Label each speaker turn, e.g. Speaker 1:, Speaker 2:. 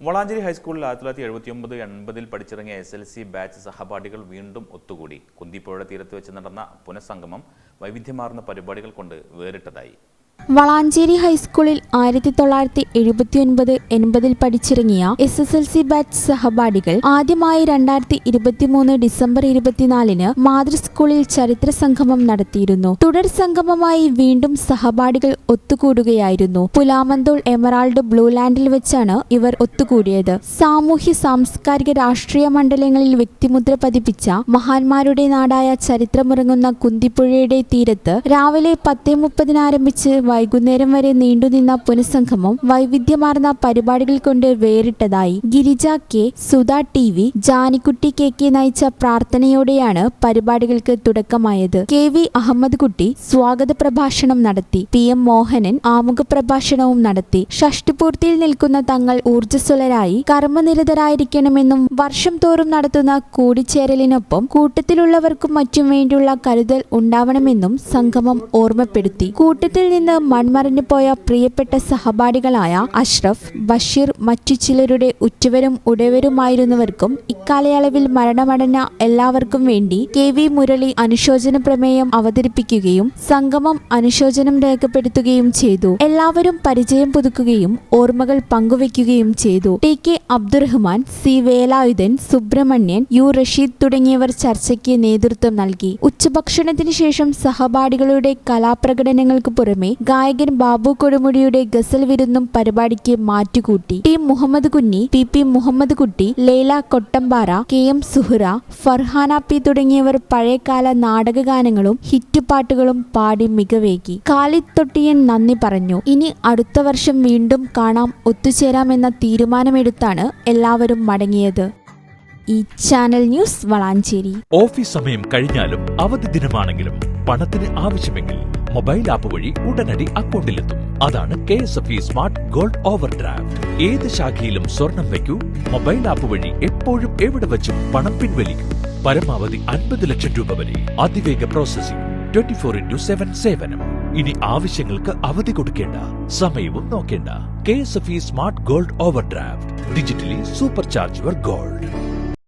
Speaker 1: വളാഞ്ചേരി ഹൈസ്കൂളിൽ 1979-80 പഠിച്ചിറങ്ങിയ SLC batch സഹപാഠികൾ വീണ്ടും ഒത്തുകൂടി. കുന്തിപ്പുഴ തീരത്ത് വെച്ച് നടന്ന പുനഃസംഗമം വൈവിധ്യമാർന്ന പരിപാടികൾ കൊണ്ട് വേറിട്ടതായി.
Speaker 2: വളാഞ്ചേരി ഹൈസ്കൂളിൽ 1979-80 പഠിച്ചിറങ്ങിയ SSLC ബാച്ച് സഹപാഠികൾ ആദ്യമായി 2023 ഡിസംബർ 24 മാതൃ സ്കൂളിൽ ചരിത്ര സംഗമം നടത്തിയിരുന്നു. തുടർ സംഗമമായി വീണ്ടും സഹപാഠികൾ ഒത്തുകൂടുകയായിരുന്നു. പുലാമന്തോൾ എമറാൾഡ് ബ്ലൂ ലാൻഡിൽ വെച്ചാണ് ഇവർ ഒത്തുകൂടിയത്. സാമൂഹ്യ സാംസ്കാരിക രാഷ്ട്രീയ മണ്ഡലങ്ങളിൽ വ്യക്തിമുദ്ര പതിപ്പിച്ച മഹാന്മാരുടെ നാടായ ചരിത്രമുറങ്ങുന്ന കുന്തിപ്പുഴയുടെ തീരത്ത് രാവിലെ 10:30 ആരംഭിച്ച് വൈകുന്നേരം വരെ നീണ്ടുനിന്ന പുനഃസംഗമം വൈവിധ്യമാർന്ന പരിപാടികൾ കൊണ്ട് വേറിട്ടതായി. Girija K, Sudha TV, Janikutty KK നയിച്ച പ്രാർത്ഥനയോടെയാണ് പരിപാടികൾക്ക് തുടക്കമായത്. KV അഹമ്മദ് കുട്ടി സ്വാഗത പ്രഭാഷണം നടത്തി. PM മോഹനൻ ആമുഖ പ്രഭാഷണവും നടത്തി. ഷഷ്ടിപൂർത്തിയിൽ നിൽക്കുന്ന തങ്ങൾ ഊർജ്ജസ്വലരായി കർമ്മനിരതരായിരിക്കണമെന്നും വർഷം തോറും നടത്തുന്ന കൂടിച്ചേരലിനൊപ്പം കൂട്ടത്തിലുള്ളവർക്കും മറ്റും വേണ്ടിയുള്ള കരുതൽ ഉണ്ടാവണമെന്നും സംഗമം ഓർമ്മപ്പെടുത്തി. കൂട്ടത്തിൽ നിന്ന് മൺമറഞ്ഞു പോയ പ്രിയപ്പെട്ട സഹപാഠികളായ അഷ്റഫ്, ബഷീർ, മറ്റു ചിലരുടെ ഉറ്റവരും ഉടയവരുമായിരുന്നവർക്കും ഇക്കാലയളവിൽ മരണമടഞ്ഞ എല്ലാവർക്കും വേണ്ടി KV മുരളി അനുശോചന പ്രമേയം അവതരിപ്പിക്കുകയും സംഗമം അനുശോചനം രേഖപ്പെടുത്തുകയും ചെയ്തു. എല്ലാവരും പരിചയം പുതുക്കുകയും ഓർമ്മകൾ പങ്കുവയ്ക്കുകയും ചെയ്തു. TK Abdurahman, C Velayudhan, Subramanian, U Rasheed തുടങ്ങിയവർ ചർച്ചയ്ക്ക് നേതൃത്വം നൽകി. ഉച്ചഭക്ഷണത്തിന് ശേഷം സഹപാഠികളുടെ കലാപ്രകടനങ്ങൾക്ക് പുറമെ ഗായകൻ ബാബു കൊടുമുടിയുടെ ഗസൽ വിരുന്നും പരിപാടിക്ക് മാറ്റുകൂട്ടി. T മുഹമ്മദ് കുഞ്ഞി, PP മുഹമ്മദ് കുട്ടി, ലൈല കൊട്ടമ്പാറ, KM സുഹ്റ, ഫർഹാന P തുടങ്ങിയവർ പഴയകാല നാടകഗാനങ്ങളും ഹിറ്റുപാട്ടുകളും പാടി മികവേകി. ഖാലിദ് തൊട്ടിയൻ നന്ദി പറഞ്ഞു. ഇനി അടുത്ത വർഷം വീണ്ടും കാണാം, ഒത്തുചേരാമെന്ന തീരുമാനമെടുത്താണ് എല്ലാവരും മടങ്ങിയത്. ഈ ചാനൽ ന്യൂസ് വളാഞ്ചേരി.
Speaker 3: ഓഫീസ് സമയം കഴിഞ്ഞാലും അവധി ദിനമാണെങ്കിലും പണത്തിന് ആവശ്യമെങ്കിൽ മൊബൈൽ ആപ്പ് വഴി ഉടനടി അക്കൗണ്ടിലെത്തും. അതാണ് KSFE smart gold over draft. ഏത് ശാഖയിലും സ്വർണം വയ്ക്കൂ. മൊബൈൽ ആപ്പ് വഴി എപ്പോഴും എവിടെ വച്ചും പണം പിൻവലിക്കൂ. പരമാവധി 50 ലക്ഷം രൂപ വരെ. അതിവേഗ പ്രോസസിംഗ്, 24/7 സേവനം. ഇനി ആവശ്യങ്ങൾക്ക് അവധി കൊടുക്കേണ്ട, സമയവും നോക്കേണ്ട. KSFE smart gold over draft. Digitally super charge your gold.